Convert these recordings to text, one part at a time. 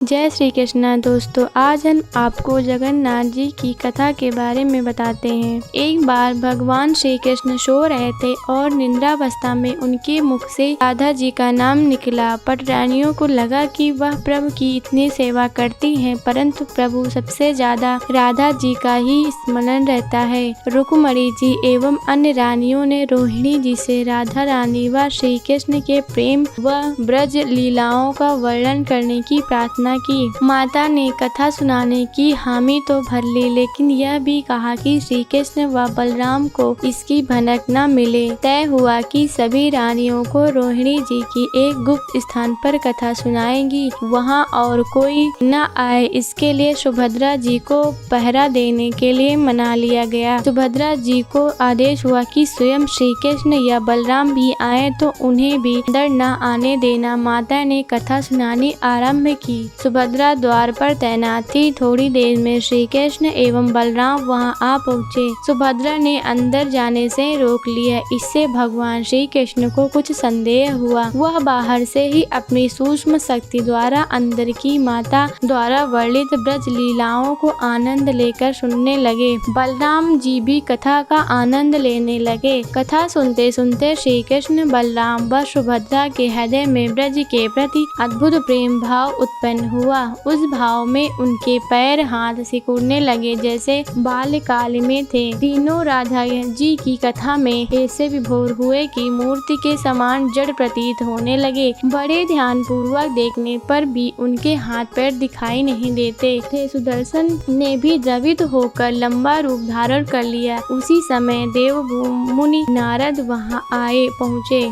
जय श्री कृष्ण दोस्तों, आज हम आपको जगन्नाथ जी की कथा के बारे में बताते हैं। एक बार भगवान श्री कृष्ण सो रहे थे और निद्रावस्था में उनके मुख से राधा जी का नाम निकला। पटरानियों को लगा कि वह प्रभु की इतनी सेवा करती हैं, परंतु प्रभु सबसे ज्यादा राधा जी का ही स्मरण रहता है। रुक्मणी जी एवं अन्य रानियों ने रोहिणी जी से राधा रानी व श्री कृष्ण के प्रेम व ब्रज लीलाओं का वर्णन करने की प्रार्थना की। माता ने कथा सुनाने की हामी तो भर ली, लेकिन यह भी कहा कि श्री कृष्ण व बलराम को इसकी भनक न मिले। तय हुआ कि सभी रानियों को रोहिणी जी की एक गुप्त स्थान पर कथा सुनाएंगी, वहां और कोई न आए, इसके लिए सुभद्रा जी को पहरा देने के लिए मना लिया गया। सुभद्रा जी को आदेश हुआ कि स्वयं श्री कृष्ण या बलराम भी आए तो उन्हें भी अंदर न आने देना। माता ने कथा सुनानी आरंभ की। सुभद्रा द्वार पर तैनात थी। थोड़ी देर में श्री कृष्ण एवं बलराम वहां आ पहुँचे। सुभद्रा ने अंदर जाने से रोक लिया। इससे भगवान श्री कृष्ण को कुछ संदेह हुआ। वह बाहर से ही अपनी सूक्ष्म शक्ति द्वारा अंदर की माता द्वारा वर्णित ब्रज लीलाओं को आनंद लेकर सुनने लगे। बलराम जी भी कथा का आनंद लेने लगे। कथा सुनते सुनते श्री कृष्ण, बलराम व सुभद्रा के हृदय में ब्रज के प्रति अद्भुत प्रेम भाव उत्पन्न हुआ। उस भाव में उनके पैर हाथ सिकुड़ने लगे जैसे बाल्यकाल में थे। तीनों राधा जी की कथा में ऐसे विभोर हुए कि मूर्ति के समान जड़ प्रतीत होने लगे। बड़े ध्यान पूर्वक देखने पर भी उनके हाथ पैर दिखाई नहीं देते थे। सुदर्शन ने भी द्रवित होकर लंबा रूप धारण कर लिया। उसी समय देव मुनि नारद वहां आए पहुँचे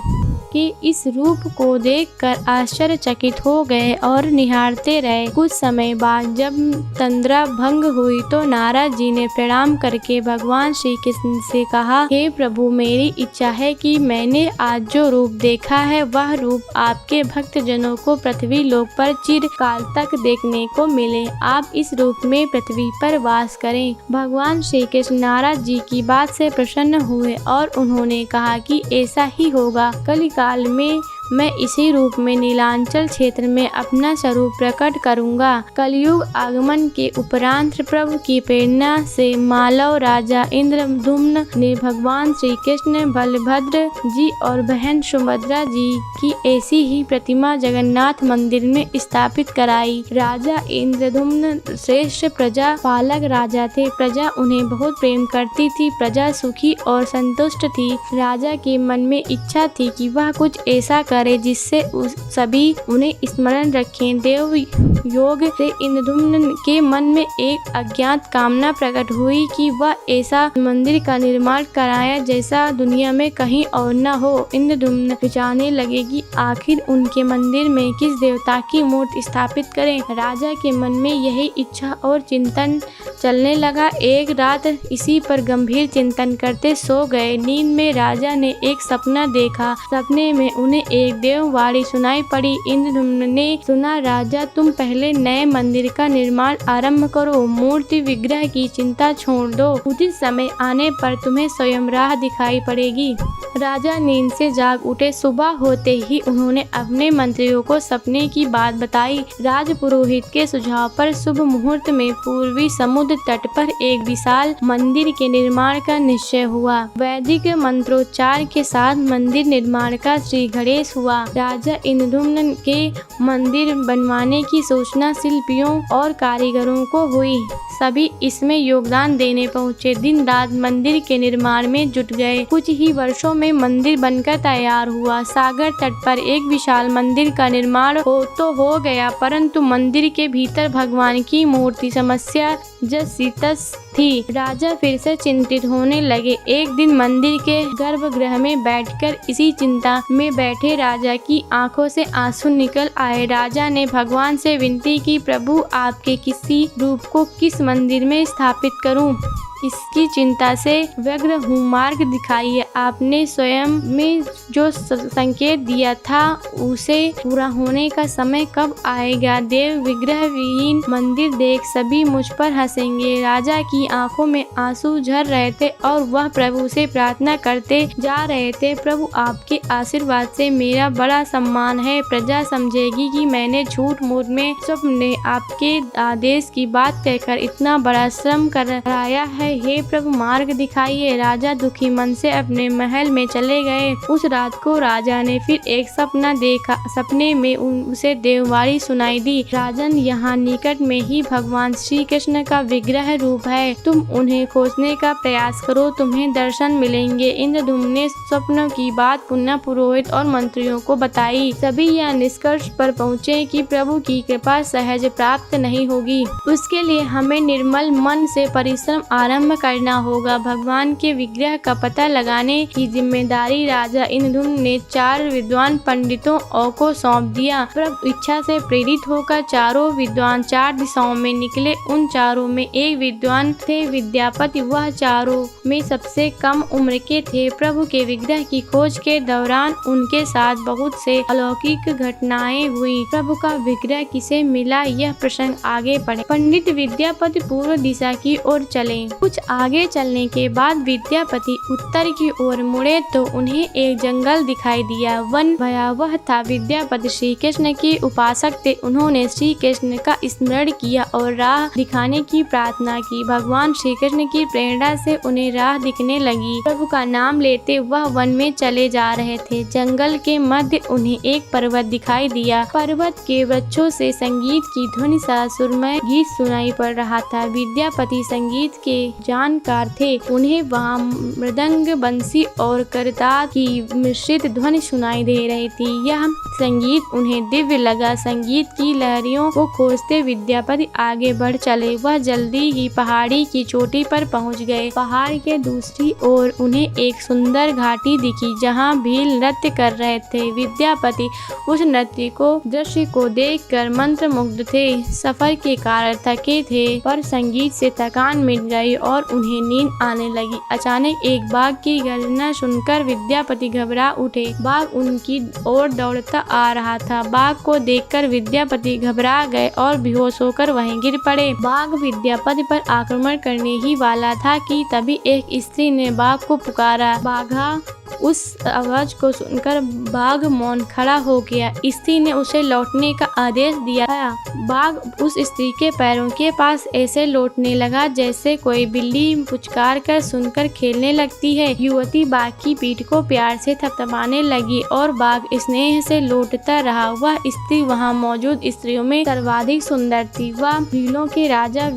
कि इस रूप को देखकर आश्चर्यचकित हो गए और निहारते रहे। कुछ समय बाद जब तंद्रा भंग हुई तो नारद जी ने प्रणाम करके भगवान श्री कृष्ण से कहा, हे प्रभु, मेरी इच्छा है कि मैंने आज जो रूप देखा है वह रूप आपके भक्त जनों को पृथ्वी लोक पर चिरकाल तक देखने को मिले। आप इस रूप में पृथ्वी पर वास करें। भगवान श्री कृष्ण नारद जी की बात से प्रसन्न हुए और उन्होंने कहा कि ऐसा ही होगा। कलिकाल में मैं इसी रूप में नीलांचल क्षेत्र में अपना स्वरूप प्रकट करूंगा। कलयुग आगमन के उपरांत प्रभु की प्रेरणा से मालव राजा इंद्रदुम्न ने भगवान श्री कृष्ण, बलभद्र जी और बहन सुभद्रा जी की ऐसी ही प्रतिमा जगन्नाथ मंदिर में स्थापित कराई। राजा इंद्रदुम्न श्रेष्ठ प्रजा पालक राजा थे। प्रजा उन्हें बहुत प्रेम करती थी। प्रजा सुखी और संतुष्ट थी। राजा के मन में इच्छा थी कि वह कुछ ऐसा करे जिससे सभी उन्हें स्मरण रखें। देव योग से इंद्रदुम्न के मन में एक अज्ञात कामना प्रकट हुई कि वह ऐसा मंदिर का निर्माण कराया जैसा दुनिया में कहीं और न हो। इंद्रदुम्न विचारने लगे कि आखिर उनके मंदिर में किस देवता की मूर्ति स्थापित करें। राजा के मन में यही इच्छा और चिंतन चलने लगा। एक रात इसी पर गंभीर चिंतन करते सो गए। नींद में राजा ने एक सपना देखा। सपने में उन्हें एक देववाणी सुनाई पड़ी। इंद्रदुम्न ने सुना, राजा, तुम पहले नए मंदिर का निर्माण आरंभ करो। मूर्ति विग्रह की चिंता छोड़ दो। उचित समय आने पर तुम्हें स्वयं राह दिखाई पड़ेगी। राजा नींद से जाग उठे। सुबह होते ही उन्होंने अपने मंत्रियों को सपने की बात बताई। राजपुरोहित के सुझाव पर शुभ मुहूर्त में पूर्वी समुद्र तट पर एक विशाल मंदिर के निर्माण का निश्चय हुआ। वैदिक मंत्रोच्चार के साथ मंदिर निर्माण का श्री गणेश हुआ। राजा इंद्रदुम्न के मंदिर बनवाने की सूचना शिल्पियों और कारीगरों को हुई। सभी इसमें योगदान देने पहुँचे। दिन रात मंदिर के निर्माण में जुट गए। कुछ ही वर्षों में मंदिर बनकर तैयार हुआ। सागर तट पर एक विशाल मंदिर का निर्माण हो गया, परंतु मंदिर के भीतर भगवान की मूर्ति समस्या जस थी। राजा फिर से चिंतित होने लगे। एक दिन मंदिर के गर्भगृह में बैठकर इसी चिंता में बैठे राजा की आंखों से आंसू निकल आए। राजा ने भगवान से विनती की, प्रभु, आपके किसी रूप को किस मंदिर में स्थापित करूं? इसकी चिंता से व्यग्र हूँ। मार्ग दिखाइए। आपने स्वयं में जो संकेत दिया था उसे पूरा होने का समय कब आएगा? देव विग्रह विहीन मंदिर देख सभी मुझ पर हंसेंगे। राजा की आंखों में आंसू झर रहे थे और वह प्रभु से प्रार्थना करते जा रहे थे, प्रभु आपके आशीर्वाद से मेरा बड़ा सम्मान है। प्रजा समझेगी कि मैंने झूठ मूठ में स्वप्न में आपके आदेश की बात कहकर इतना बड़ा श्रम कराया है। हे प्रभु मार्ग दिखाइए। राजा दुखी मन से अपने महल में चले गए। उस रात को राजा ने फिर एक सपना देखा। सपने में उसे देववाणी सुनाई दी। राजन, यहाँ निकट में ही भगवान श्री कृष्ण का विग्रह रूप है। तुम उन्हें खोजने का प्रयास करो, तुम्हें दर्शन मिलेंगे। इंद्रद्युम्न ने स्वप्न की बात पुनः पुरोहित और मंत्रियों को बताई। सभी यह निष्कर्ष पर पहुँचे कि प्रभु की कृपा सहज प्राप्त नहीं होगी। उसके लिए हमें निर्मल मन से परिश्रम आरंभ करना होगा। भगवान के विग्रह का पता लगाने की जिम्मेदारी राजा इंद्रद्युम्न ने 4 विद्वान पंडितों को सौंप दिया। प्रभु इच्छा से प्रेरित होकर चारों विद्वान 4 दिशाओं में निकले। उन चारों में एक विद्वान थे विद्यापति। वह चारों में सबसे कम उम्र के थे। प्रभु के विग्रह की खोज के दौरान उनके साथ बहुत से अलौकिक घटनाएं हुई। प्रभु का विग्रह किसे मिला, यह प्रसंग आगे पढ़े। पंडित विद्यापति पूर्व दिशा की ओर चले। कुछ आगे चलने के बाद विद्यापति उत्तर की ओर मुड़े तो उन्हें एक जंगल दिखाई दिया। वन भयावह था। विद्यापति श्री कृष्ण के उपासक थे। उन्होंने श्री कृष्ण का स्मरण किया और राह दिखाने की प्रार्थना की। भगवान श्री कृष्ण की प्रेरणा से उन्हें राह दिखने लगी। प्रभु का नाम लेते वह वन में चले जा रहे थे। जंगल के मध्य उन्हें एक पर्वत दिखाई दिया। पर्वत के वृक्षों से संगीत की ध्वनि सा सुरमय गीत सुनाई पड़ रहा था। विद्यापति संगीत के जानकार थे। उन्हें वहाँ मृदंग, बंसी और करताल की मिश्रित ध्वनि सुनाई दे रही थी। यह संगीत उन्हें दिव्य लगा। संगीत की लहरियों को खोजते विद्यापति आगे बढ़ चले। वह जल्दी ही पहाड़ी की चोटी पर पहुंच गए। पहाड़ के दूसरी ओर उन्हें एक सुंदर घाटी दिखी जहां भील नृत्य कर रहे थे। विद्यापति उस नृत्य को दृश्य को देखकर मंत्रमुग्ध थे। सफर के कारण थके थे पर संगीत से थकान मिट गई और उन्हें नींद आने लगी। अचानक एक बाघ की गर्जना सुनकर विद्यापति घबरा उठे। बाघ उनकी ओर दौड़ता आ रहा था। बाघ को देखकर विद्यापति घबरा गए और बेहोश होकर वहीं गिर पड़े। बाघ विद्यापति पर आक्रमण करने ही वाला था कि तभी एक स्त्री ने बाघ को पुकारा। बाघा! उस आवाज को सुनकर बाघ मौन खड़ा हो गया। स्त्री ने उसे लौटने का आदेश दिया। बाघ उस स्त्री के पैरों के पास ऐसे लौटने लगा जैसे कोई बिल्ली पुचकार कर सुनकर खेलने लगती है। युवती बाघ की पीठ को प्यार से थपथपाने लगी और बाघ स्नेह से लौटता रहा। वह स्त्री वहां मौजूद स्त्रियों में सर्वाधिक सुंदर थी। वह भीलों के राजा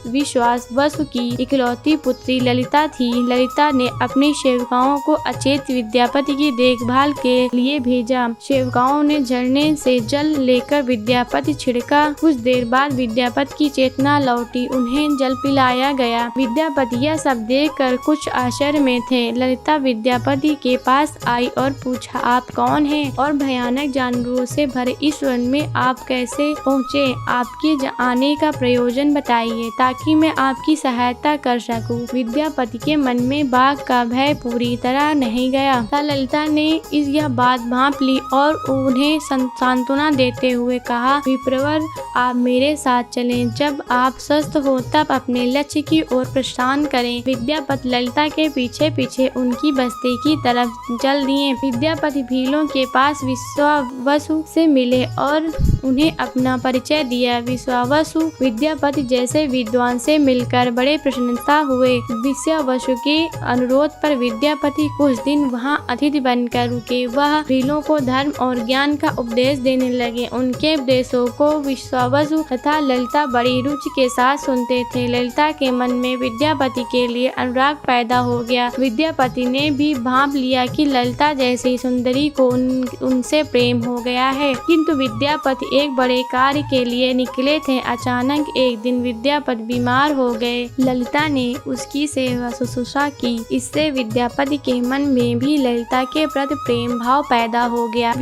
विश्वावसु की इकलौती पुत्री ललिता थी। ललिता ने अपनी सेविकाओं को अचेत विद्यापति की देखभाल के लिए भेजा। सेवकाओं ने झरने से जल लेकर विद्यापति छिड़का। कुछ देर बाद विद्यापति की चेतना लौटी। उन्हें जल पिलाया गया। विद्यापति यह सब देखकर कुछ आश्चर्य में थे। ललिता विद्यापति के पास आई और पूछा, आप कौन हैं और भयानक जानवरों से भरे इस वन में आप कैसे पहुँचे? आपके आने का प्रयोजन बताइए ताकि मैं आपकी सहायता कर सकूं। विद्यापति के मन में बाघ का भय पूरी तरह नहीं गया। ललिता ने यह बात भांप ली और उन्हें सांत्वना देते हुए कहा, विप्रवर, आप मेरे साथ चलें। जब आप स्वस्थ हो तब अपने लक्ष्य की ओर प्रस्थान करें। विद्यापति ललिता के पीछे पीछे उनकी बस्ती की तरफ चल दिए। विद्यापति भीलों के पास विश्वावसु से मिले और उन्हें अपना परिचय दिया। विश्वावसु विद्यापति जैसे विद्वान से मिलकर बड़े प्रसन्नता हुए। विश्वावसु के अनुरोध पर विद्यापति कुछ दिन वहां अतिथि बनकर रुके। वह भीलों को धर्म और ज्ञान का उपदेश देने लगे। उनके उपदेशों को विश्वावसु तथा ललिता बड़ी रुचि के साथ सुनते थे। ललिता के मन में विद्यापति के लिए अनुराग पैदा हो गया। विद्यापति ने भी भांप लिया कि ललिता जैसी सुंदरी को उनसे प्रेम हो गया है, किंतु विद्यापति एक बड़े कार्य के लिए निकले थे। अचानक एक दिन विद्यापति बीमार हो गए। ललिता ने उसकी सेवा शुश्रूषा की। इससे विद्यापति के मन में भी ललिता के प्रति प्रेम भाव पैदा हो गया।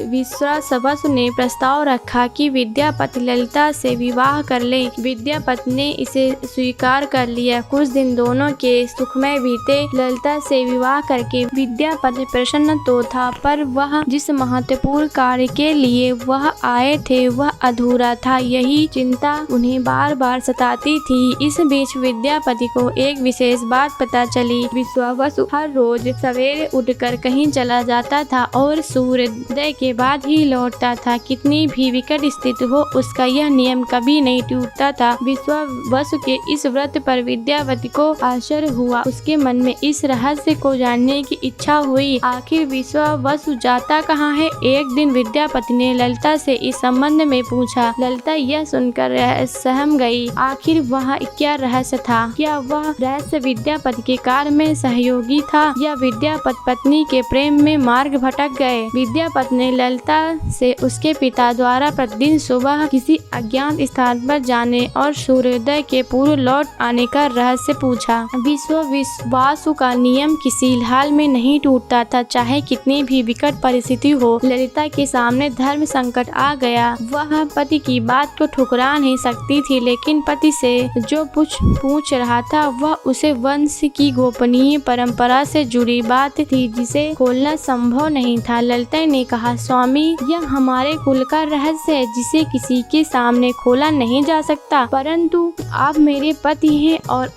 विश्वावसु ने प्रस्ताव रखा कि विद्यापति ललिता से विवाह कर ले। विद्यापति ने इसे स्वीकार कर लिया। कुछ दिन दोनों के सुखमय बीते। ललिता से विवाह करके विद्यापति प्रसन्न तो था, पर वह जिस महत्वपूर्ण कार्य के लिए वह आए थे वह अधूरा था। यही चिंता उन्हें बार बार सताती थी। इस बीच विद्यापति को एक विशेष बात पता चली। विश्वावसु हर रोज सवेरे उठकर कहीं चला जाता था और सूर्योदय के बाद ही लौटता था। कितनी भी विकट स्थिति हो, उसका यह नियम कभी नहीं टूटता था। विश्वावसु के इस व्रत पर विद्यापति को आश्चर्य हुआ। उसके मन में इस रहस्य को जानने की इच्छा हुई। आखिर विश्वावसु जाता कहाँ है? एक दिन विद्यापति ने ललिता से इस संबंध में पूछा। ललिता यह सुनकर सहम गई। आखिर वह क्या रहस्य था? क्या वह रहस्य विद्यापति के कार्य में सहयोगी था या विद्यापति पत्नी के प्रेम में मार्ग भटक गए? विद्यापति ने ललिता से उसके पिता द्वारा प्रतिदिन सुबह किसी अज्ञात स्थान पर जाने और सूर्योदय के पूर्व लौट आने का रहस्य पूछा। विश्वावसु का नियम किसी हाल में नहीं टूटता था, चाहे कितनी भी विकट परिस्थिति हो। ललिता के सामने धर्म संकट आ गया। वह पति की बात को ठुकरा नहीं सकती थी, लेकिन पति से जो पूछ रहा था वह उसे वंश की गोपनीय परंपरा से जुड़ी बात थी, जिसे खोलना संभव नहीं था। ललिता ने कहा, स्वामी, यह हमारे कुल का रहस्य है जिसे किसी के सामने खोला नहीं जा सकता, परंतु आप मेरे पति हैं और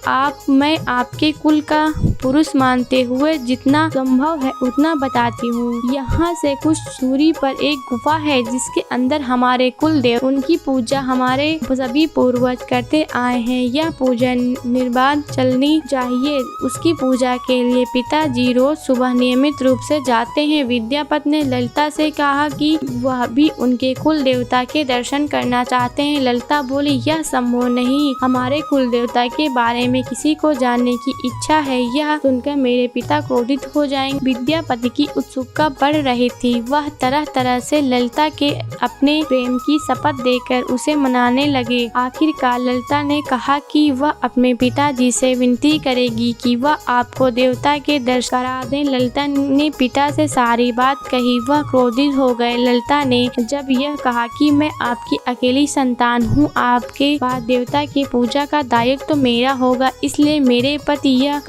मैं आपके कुल का पुरुष मानते हुए जितना संभव है उतना बताती हूँ। यहाँ से कुछ दूरी पर एक गुफा है जिसके अंदर हमारे कुल देव, उनकी पूजा हमारे सभी पूर्वज करते आए हैं। यह पूजा निर्बाध चलनी चाहिए। उसकी पूजा के लिए पिताजी रोज सुबह नियमित रूप से जाते हैं। विद्यापति ने ललिता से कहा कि वह भी उनके कुल देवता के दर्शन करना चाहते हैं। ललिता बोली, यह संभव नहीं। हमारे कुल देवता के बारे में किसी को जानने की इच्छा है। यह सुनकर मेरे पिता क्रोधित हो जाएंगे। विद्यापति की उत्सुकता बढ़ रही थी। वह तरह तरह से ललिता के अपने प्रेम की शपथ देकर उसे मनाने लगे। आखिरकार ललिता ने कहा कि वह अपने पिताजी से विनती करेगी कि वह आपको देवता के दर्शन करा दें। ललिता ने पिता से सारी बात कही। वह क्रोधित हो गए। ललिता ने जब यह कहा कि मैं आपकी अकेली संतान हूँ, आपके बाद देवता की पूजा का दायित्व तो मेरा होगा, इसलिए मेरे पति यह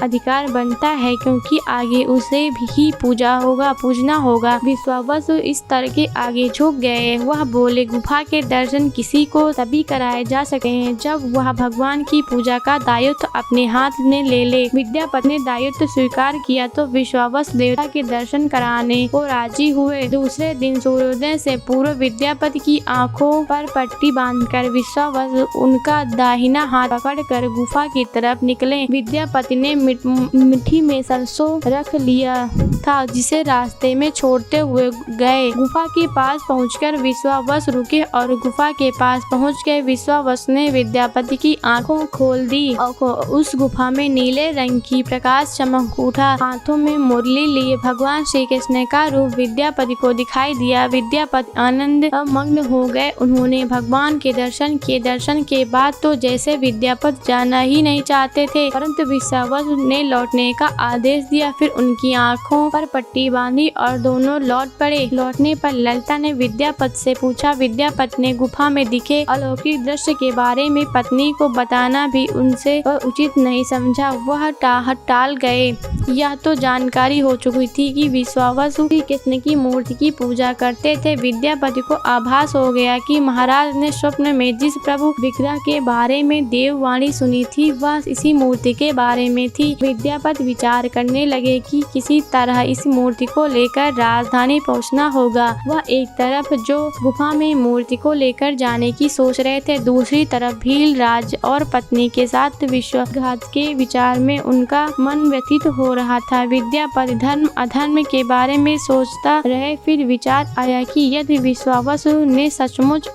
अधिकार बनता है, क्योंकि आगे उसे भी पूजना होगा। विश्वावसु इस तरह के आगे झुक गए। वह बोले, गुफा के दर्शन किसी को तभी कराए जा सकते हैं जब वह भगवान की पूजा का दायित्व अपने हाथ में ले ले। विद्यापति ने दायित्व स्वीकार किया तो विश्वावसु देवता के दर्शन कराने को राजी हुए। दूसरे दिन सूर्योदय से पूर्व विद्यापति की आंखों पर पट्टी बांधकर विश्वावसु उनका दाहिना हाथ पकड़कर गुफा की तरफ निकले। विद्यापति ने मिट्टी में सरसों रख लिया था, जिसे रास्ते में छोड़ते हुए गए। गुफा के पास पहुंचकर विश्वावसु रुके और गुफा के पास पहुंच गए। विश्वावसु ने विद्यापति की आंखों खोल दी और उस गुफा में नीले रंग की प्रकाश चमक उठा। हाथों में मुरली लिए भगवान श्री कृष्ण का रूप विद्यापति को दिखाई दिया। विद्यापति आनंद मग्न हो गए। उन्होंने भगवान के दर्शन किए। दर्शन के बाद तो जैसे विद्यापति जाना ही नहीं चाहते थे, परंतु विश्वावसु ने लौटने का आदेश दिया। फिर उनकी आंखों पर पट्टी बांधी और दोनों लौट पड़े। लौटने पर ललिता ने विद्यापति से पूछा। विद्यापति ने गुफा में दिखे अलौकिक दृश्य के बारे में पत्नी को बताना भी उनसे उचित नहीं समझा। वह टाल गए। यह तो जानकारी हो चुकी थी कि विश्वावसु श्री कृष्ण की मूर्ति की पूजा करते थे। विद्यापति को आभास हो गया कि महाराज ने स्वप्न में जिस प्रभु विग्रह के बारे में देववाणी सुनी थी वह इसी मूर्ति के बारे में थी। विद्यापति विचार करने लगे कि किसी तरह इस मूर्ति को लेकर राजधानी पहुंचना होगा। वह एक तरफ जो गुफा में मूर्ति को लेकर जाने की सोच रहे थे, दूसरी तरफ भील राज और पत्नी के साथ विश्वासघात के विचार में उनका मन व्यथित हो रहा था। विद्यापति धर्म अधर्म के बारे में सोचता रहे। फिर विचार आया कि यदि विश्वावसु ने सचमुच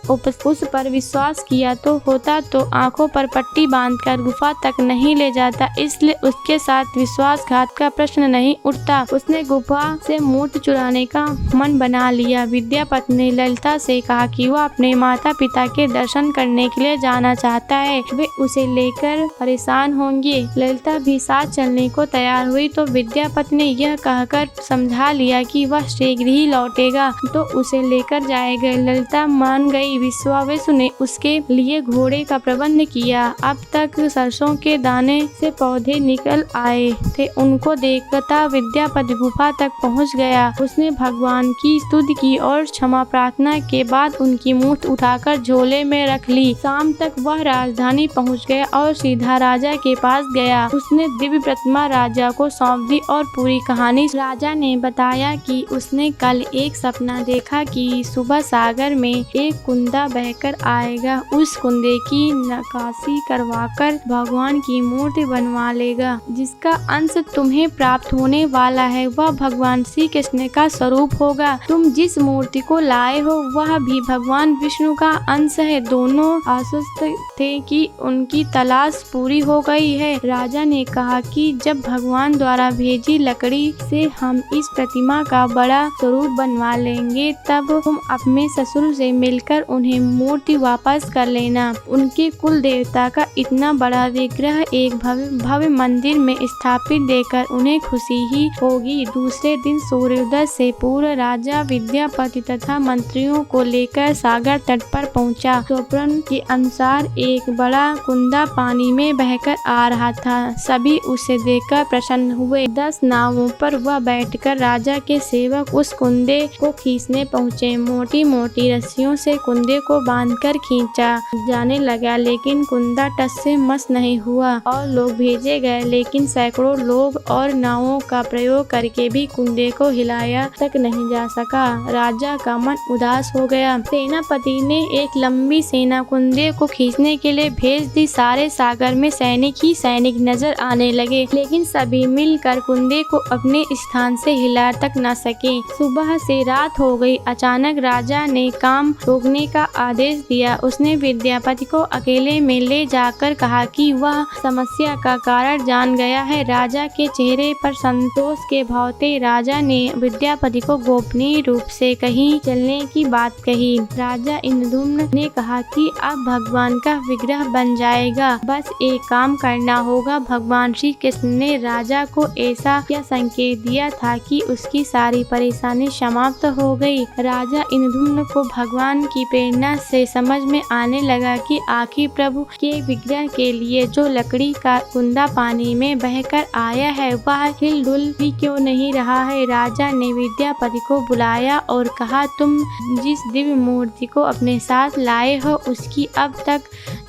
उस पर विश्वास किया तो होता तो आंखों पर पट्टी बांधकर गुफा तक नहीं ले जाता, इसलिए उस उसके साथ विश्वासघात का प्रश्न नहीं उठता। उसने गुफा से मूर्ति चुराने का मन बना लिया। विद्यापति ने ललिता से कहा कि वह अपने माता पिता के दर्शन करने के लिए जाना चाहता है, वे उसे लेकर परेशान होंगे। ललिता भी साथ चलने को तैयार हुई तो विद्यापति ने यह कहकर समझा लिया कि वह शीघ्र ही लौटेगा तो उसे लेकर जाएगा। ललिता मान गई। विश्वावसु ने उसके लिए घोड़े का प्रबंध किया। अब तक सरसों के दाने से पौधे निकल आए थे। उनको देखता विद्यापति गुफा तक पहुंच गया। उसने भगवान की स्तुति की और क्षमा प्रार्थना के बाद उनकी मूर्ति उठाकर झोले में रख ली। शाम तक वह राजधानी पहुंच गया और सीधा राजा के पास गया। उसने दिव्य प्रतिमा राजा को सौंप दी और पूरी कहानी राजा ने बताया कि उसने कल एक सपना देखा कि सुबह सागर में एक कुंदा बहकर आएगा। उस कुंदे की नक्काशी करवाकर भगवान की मूर्ति बनवा लेगा। जिसका अंश तुम्हें प्राप्त होने वाला है वह भगवान श्री कृष्ण का स्वरूप होगा। तुम जिस मूर्ति को लाए हो वह भी भगवान विष्णु का अंश है। दोनों आश्वस्त थे कि उनकी तलाश पूरी हो गई है। राजा ने कहा कि जब भगवान द्वारा भेजी लकड़ी से हम इस प्रतिमा का बड़ा स्वरूप बनवा लेंगे तब तुम अपने ससुर से मिलकर उन्हें मूर्ति वापस कर लेना। उनके कुल देवता का इतना बड़ा विग्रह एक भव्य मंदिर में स्थापित देखकर उन्हें खुशी ही होगी। दूसरे दिन सूर्योदय से पूर्व राजा विद्यापति तथा मंत्रियों को लेकर सागर तट पर पहुंचा। स्वप्न के अनुसार एक बड़ा कुंदा पानी में बहकर आ रहा था। सभी उसे देखकर प्रसन्न हुए। 10 नावों पर वह बैठकर राजा के सेवक उस कुंदे को खींचने पहुँचे। मोटी मोटी रस्सियों से कुंदे को बांधकर खींचा जाने लगा, लेकिन कुंदा टस से मस नहीं हुआ। और लोग भेजे गए, लेकिन सैकड़ों लोग और नावों का प्रयोग करके भी कुंदे को हिलाया तक नहीं जा सका। राजा का मन उदास हो गया। सेनापति ने एक लंबी सेना कुंदे को खींचने के लिए भेज दी। सारे सागर में सैनिक ही सैनिक नजर आने लगे, लेकिन सभी मिलकर कुंदे को अपने स्थान से हिला तक न सके। सुबह से रात हो गई। अचानक राजा ने काम रोकने का आदेश दिया। उसने विद्यापति को अकेले में ले जाकर कहा कि वह समस्या का कारण जान गया है। राजा के चेहरे पर संतोष के भाव थे। राजा ने विद्यापति को गोपनीय रूप से कहीं चलने की बात कही। राजा इंद्रद्युम्न ने कहा कि अब भगवान का विग्रह बन जाएगा, बस एक काम करना होगा। भगवान श्री कृष्ण ने राजा को ऐसा क्या संकेत दिया था कि उसकी सारी परेशानी समाप्त हो गई। राजा इंद्रद्युम्न को भगवान की प्रेरणा से समझ में आने लगा कि आखिर प्रभु के विग्रह के लिए जो लकड़ी का कुंदा पानी में बहकर आया है वह हिलडुल भी क्यों नहीं रहा है। राजा ने विद्यापति को बुलाया और कहा, तुम जिस दिव्य मूर्ति को अपने साथ लाए हो उसकी अब तक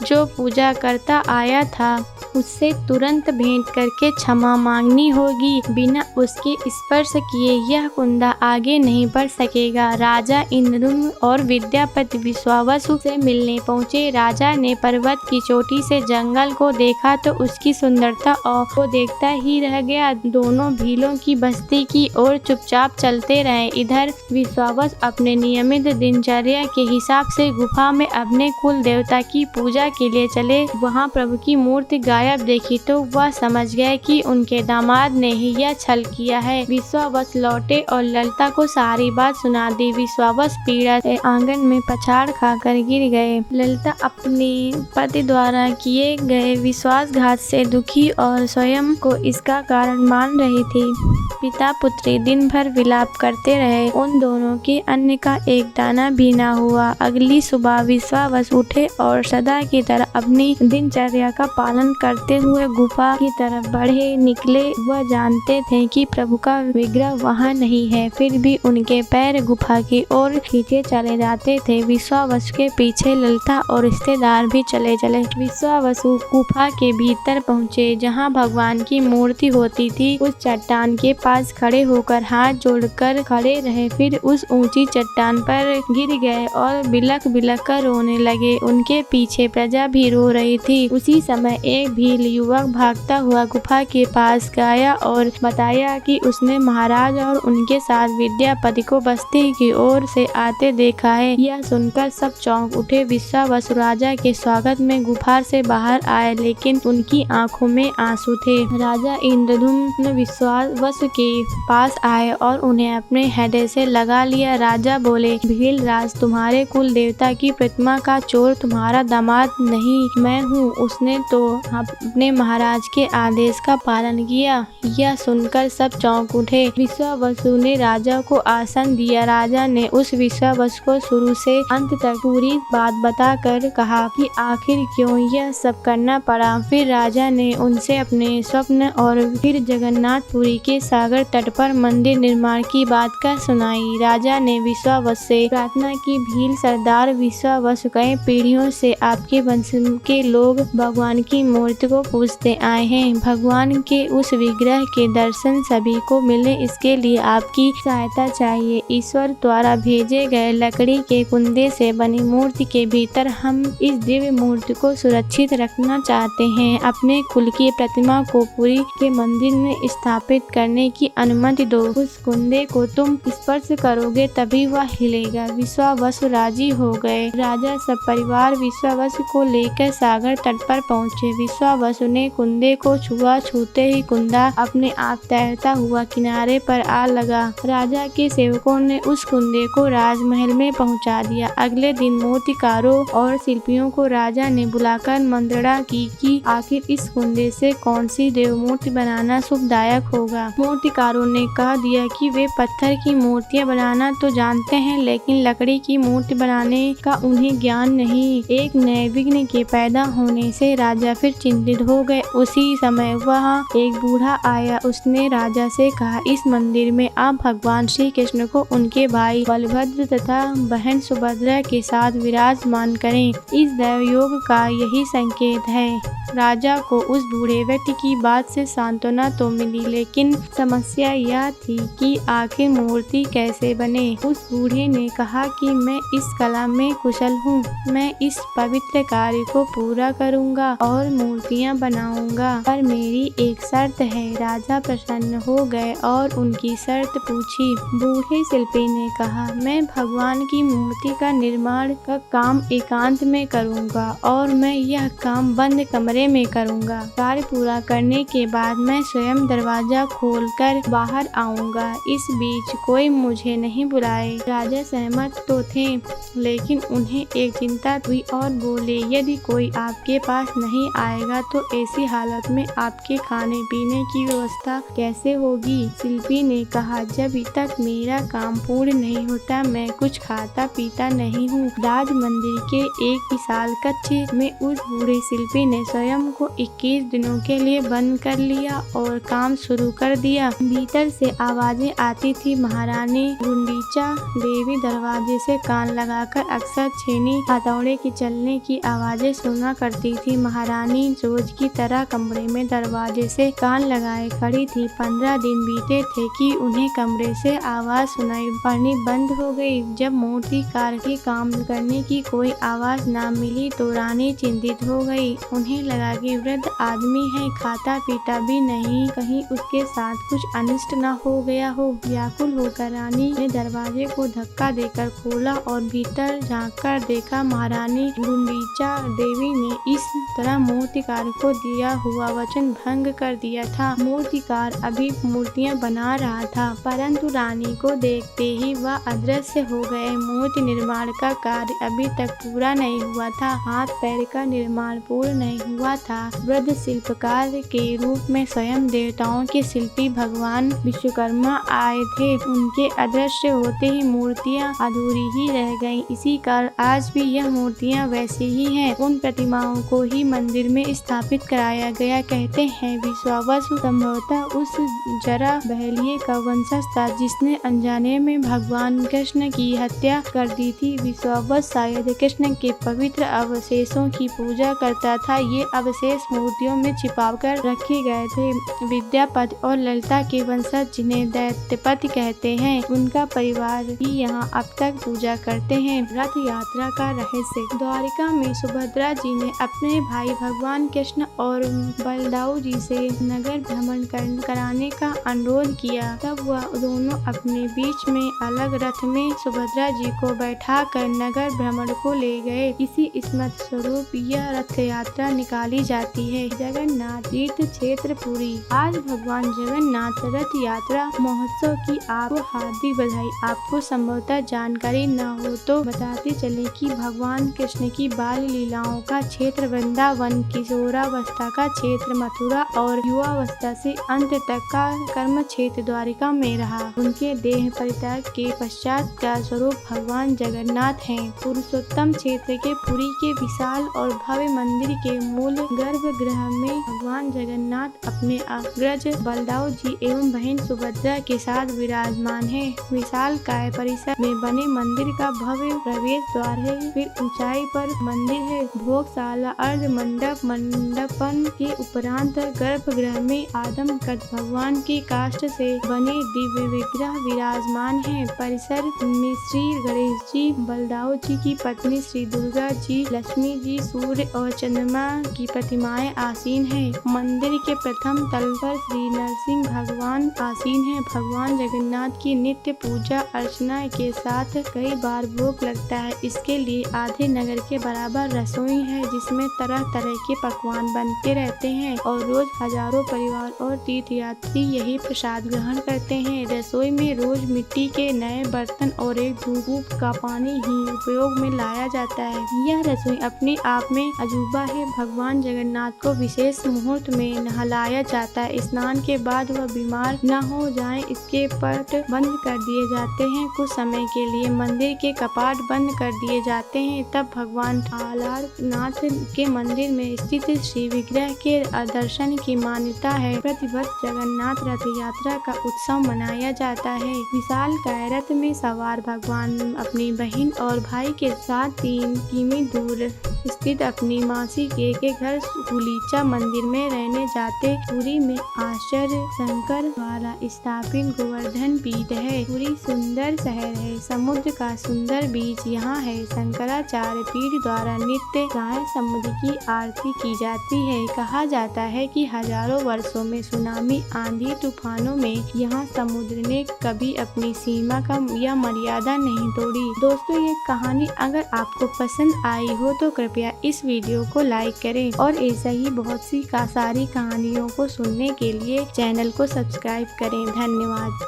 जो पूजा करता आया था उससे तुरंत भेंट करके क्षमा मांगनी होगी। बिना उसके स्पर्श किए यह कुंदा आगे नहीं बढ़ सकेगा। राजा इंद्रद्युम्न और विद्यापति विश्वावसु से मिलने पहुँचे। राजा ने पर्वत की चोटी से जंगल को देखा तो उसकी सुंदरता और को देखता ही रह गया। दोनों भीलों की बस्ती की ओर चुपचाप चलते रहे। इधर विश्वावसु अपने नियमित दिनचर्या के हिसाब से गुफा में अपने कुल देवता की पूजा के लिए चले। वहाँ प्रभु की मूर्ति गायब देखी तो वह समझ गए कि उनके दामाद ने ही यह छल किया है। विश्वावसु लौटे और ललिता को सारी बात सुना दी। विश्वावसु पीड़ा से आंगन में पछाड़ खाकर गिर गए। ललिता अपने पति द्वारा किए गए विश्वासघात से दुखी और स्वयं को इसका कारण मान रही थी। पिता पुत्री दिन भर विलाप करते रहे। उन दोनों के अन्न का एक दाना भी न हुआ। अगली सुबह विश्वावसु उठे और सदा की तरह अपनी दिनचर्या का पालन करते हुए गुफा की तरफ बढ़े निकले। वह जानते थे कि प्रभु का विग्रह वहाँ नहीं है, फिर भी उनके पैर गुफा की ओर खींचे चले जाते थे। विश्वावसु के पीछे ललिता और रिश्तेदार भी चले चले। विश्वावसु गुफा के भीतर पहुँचे जहाँ भगवान की मूर्ति होती थी। उस चट्टान के पास खड़े होकर हाथ जोड़कर खड़े रहे, फिर उस ऊंची चट्टान पर गिर गए और बिलख बिलख कर रोने लगे। उनके पीछे प्रजा भी रो रही थी। उसी समय एक भील युवक भागता हुआ गुफा के पास गया और बताया कि उसने महाराज और उनके साथ विद्यापति को बस्ती की ओर से आते देखा है। यह सुनकर सब चौंक उठे। विश्वावसु राजा के स्वागत में गुफा से बाहर आए, लेकिन उनकी आंखों में आंसू थे। राजा इंद्रद्युम्न विश्वावसु के पास आए और उन्हें अपने हृदय से लगा लिया। राजा बोले, भील राज, तुम्हारे कुल देवता की प्रतिमा का चोर तुम्हारा दामाद नहीं, मैं हूँ। उसने तो अपने महाराज के आदेश का पालन किया। यह सुनकर सब चौंक उठे। विश्वावसु ने राजा को आसन दिया। राजा ने उस विश्वावसु को शुरू से अंत तक पूरी बात बताकर कहा कि आखिर क्यों यह सब करना पड़ा। फिर राजा ने उनसे अपने स्वप्न और फिर जगन्नाथपुरी के सागर तट पर मंदिर निर्माण की बात कर सुनाई। राजा ने विश्वावसु से प्रार्थना की, भील सरदार विश्वावसु कई पीढ़ियों से आपके वंश के लोग भगवान की मूर्ति को पूजते आए हैं। भगवान के उस विग्रह के दर्शन सभी को मिले, इसके लिए आपकी सहायता चाहिए। ईश्वर द्वारा भेजे गए लकड़ी के कुंदे से बनी मूर्ति के भीतर हम इस दिव्य मूर्ति को सुरक्षित रखना चाहते हैं। अपने कुल की प्रतिमा को पुरी के मंदिर में स्थापित करने की अनुमति दो। उस कुंदे को तुम स्पर्श करोगे तभी वह हिलेगा। विश्वावसु राजी हो गए। राजा सब परिवार विश्वावसु को लेकर सागर तट पर पहुँचे। विश्वावसु ने कुंदे को छुआ। छूते ही कुंदा अपने आप तैरता हुआ किनारे पर आ लगा। राजा के सेवकों ने उस कुंदे को राजमहल में पहुंचा दिया। अगले दिन मूर्तिकारों और शिल्पियों को राजा ने बुलाकर मंत्रणा की कि आखिर इस कुंदे से कौन सी देव मूर्ति बनाना शुभदायक होगा। मूर्तिकारों ने कह दिया कि वे पत्थर की मूर्तियां बनाना तो जानते हैं, लेकिन लकड़ी की मूर्ति बनाने का उन्हें ज्ञान नहीं। एक नए विघ्न के पैदा होने से राजा फिर चिंतित हो गए। उसी समय वहाँ एक बूढ़ा आया। उसने राजा से कहा, इस मंदिर में आप भगवान श्री कृष्ण को उनके भाई बलभद्र तथा बहन सुभद्रा के साथ विराजमान करें। इस दैव योग का यही संकेत है। राजा को उस बूढ़े व्यक्ति की बात से सांत्वना तो मिली, लेकिन समस्या यह थी कि आखिर मूर्ति कैसे बने। उस बूढ़े ने कहा कि मैं इस कला में कुशल हूँ, मैं इस पवित्र कार्य को पूरा करूँगा और मूर्तियाँ बनाऊंगा, पर मेरी एक शर्त है। राजा प्रसन्न हो गए और उनकी शर्त पूछी। बूढ़े शिल्पी ने कहा, मैं भगवान की मूर्ति का निर्माण का काम एकांत में करूँगा और मैं यह काम बंद कमरे में करूँगा। कार्य पूरा करने के बाद मैं स्वयं दरवाजा खोलकर बाहर आऊँगा। इस बीच कोई मुझे नहीं बुलाए। राजा सहमत तो थे, लेकिन उन्हें एक चिंता हुई और बोले, यदि कोई आपके पास नहीं आएगा तो ऐसी हालत में आपके खाने पीने की व्यवस्था कैसे होगी। शिल्पी ने कहा, जब तक मेरा काम पूर्ण नहीं होता मैं कुछ खाता पीता नहीं हूँ। राज मंदिर के एक विशाल कक्ष में उस बूढ़े शिल्पी ने स्वयं को 21 दिनों के लिए बंद कर लिया और काम शुरू कर दिया। भीतर से आवाजें आती थी। महारानी गुंडीचा देवी दरवाजे से कान लगाकर अक्सर छेनी हथौड़े की चलने की आवाजें सुना करती थी। महारानी रोज की तरह कमरे में दरवाजे से कान लगाए खड़ी थी। 15 दिन बीते थे कि उन्हें कमरे से आवाज सुनाई पड़नी बंद हो गई। जब मूर्तिकार के काम करने की कोई आवाज ना मिली तो रानी चिंतित हो गई। उन्हें लगा कि वृद्ध आदमी है, खाता पीता भी नहीं, कहीं उसके साथ कुछ अनिष्ट न हो गया हो। व्याकुल होकर रानी ने दरवाजे को धक्का देकर खोला और भीतर झांककर देखा। महारानी गुंडीचा देवी ने इस तरह मूर्तिकार को दिया हुआ वचन भंग कर दिया था। मूर्तिकार अभी मूर्तियां बना रहा था, परंतु रानी को देखते ही वह अदृश्य हो गए। मूर्ति निर्माण का कार्य अभी तक पूरा नहीं हुआ था। हाथ पैर का निर्माण पूर्ण नहीं हुआ था। वृद्ध शिल्पकार के रूप में स्वयं देवताओं के शिल्पी भगवान विश्वकर्मा आए थे। उनके अदृश्य होते ही मूर्तियां अधूरी ही रह गईं। इसी कारण आज भी यह मूर्तियां वैसी ही हैं। उन प्रतिमाओं को ही मंदिर में स्थापित कराया गया। कहते हैं विश्वावसु संभवतः उस जरा बहलिये का वंशज था जिसने अनजाने में भगवान कृष्ण की हत्या कर दी थी। विश्वावसु शायद कृष्ण के पवित्र अवशेषों की पूजा करता था। ये अवशेष मूर्तियों में छिपाकर रखे गए थे। विद्यापति और ललिता के वंशज जिन्हें दैत्यपति कहते हैं, उनका परिवार भी यहाँ अब तक पूजा करते हैं। रथ यात्रा का रहस्य। द्वारिका में सुभद्रा जी ने अपने भाई भगवान भगवान कृष्ण और बलदाऊ जी से नगर भ्रमण कराने का अनुरोध किया। तब वह दोनों अपने बीच में अलग रथ में सुभद्रा जी को बैठाकर नगर भ्रमण को ले गए। इसी स्मृति स्वरूप यह रथ यात्रा निकाली जाती है। जगन्नाथ तीर्थ क्षेत्र पुरी। आज भगवान जगन्नाथ रथ यात्रा महोत्सव की आपको हार्दिक बधाई। आपको संभवतः जानकारी न हो तो बताते चले कि भगवान कृष्ण की बाल लीलाओं का क्षेत्र वृंदावन, किशोरावस्था का क्षेत्र मथुरा और युवावस्था से अंत तक का कर्म क्षेत्र द्वारिका में रहा। उनके देह परित्याग के पश्चात का स्वरूप भगवान जगन्नाथ हैं। पुरुषोत्तम क्षेत्र के पुरी के विशाल और भव्य मंदिर के मूल गर्भगृह में भगवान जगन्नाथ अपने अग्रज बलदाऊ जी एवं बहन सुभद्रा के साथ विराजमान है। विशाल काय परिसर में बने मंदिर का भव्य प्रवेश द्वार है। फिर ऊंचाई पर मंदिर है। भोगशाला, अर्ध मंडप, मंडपन के उपरांत गर्भगृह में आदम कद भगवान के काष्ठ से बने दिव्य विग्रह विराजमान है। परिसर में श्री गणेश जी, बलदाऊ जी की पत्नी श्री दुर्गा जी, लक्ष्मी जी, सूर्य और चंद्रमा की प्रतिमाएं आसीन है। मंदिर के प्रथम तल पर श्री नरसिंह भगवान आसीन है। भगवान जगन्नाथ की नित्य पूजा अर्चना के साथ कई बार भोग लगता है। इसके लिए आधे नगर के बराबर रसोई है जिसमें तरह तरह के पकवान बनते रहते हैं और रोज हजारों परिवार और तीर्थयात्री यही प्रसाद ग्रहण करते हैं। रसोई में रोज मिट्टी के नए बर्तन और एक धूप का पानी ही उपयोग में लाया जाता है। यह रसोई अपने आप में अजूबा है। भगवान जगन्नाथ को विशेष मुहूर्त में नहलाया जाता है। स्नान के बाद वह बीमार न हो जाएं इसके पट बंद कर दिए जाते हैं। कुछ समय के लिए मंदिर के कपाट बंद कर दिए जाते हैं। तब भगवान आलारनाथ के मंदिर में स्थित श्री विग्रह के दर्शन की मान्यता है। प्रतिवर्ष जगन्नाथ रथ यात्रा का उत्सव मनाया जाता है। विशाल काय रथ में सवार भगवान अपनी बहन और भाई के साथ 3 किमी दूर स्थित अपनी मासी के घर गुलीचा मंदिर में रहने जाते। पुरी में आचार्य शंकर द्वारा स्थापित गोवर्धन पीठ है। पुरी सुंदर शहर है। समुद्र का सुंदर बीच यहाँ है। शंकराचार्य पीठ द्वारा नित्य गाय समुद्र की आरती की जाती है। कहा जाता है कि हजारों वर्षों में सुनामी, आंधी, तूफानों में यहाँ समुद्र ने कभी अपनी सीमा का या मर्यादा नहीं तोड़ी। दोस्तों, ये कहानी अगर आपको पसंद आई हो तो कृपया इस वीडियो को लाइक करें और ऐसा ही बहुत सी सारी कहानियों को सुनने के लिए चैनल को सब्सक्राइब करें। धन्यवाद।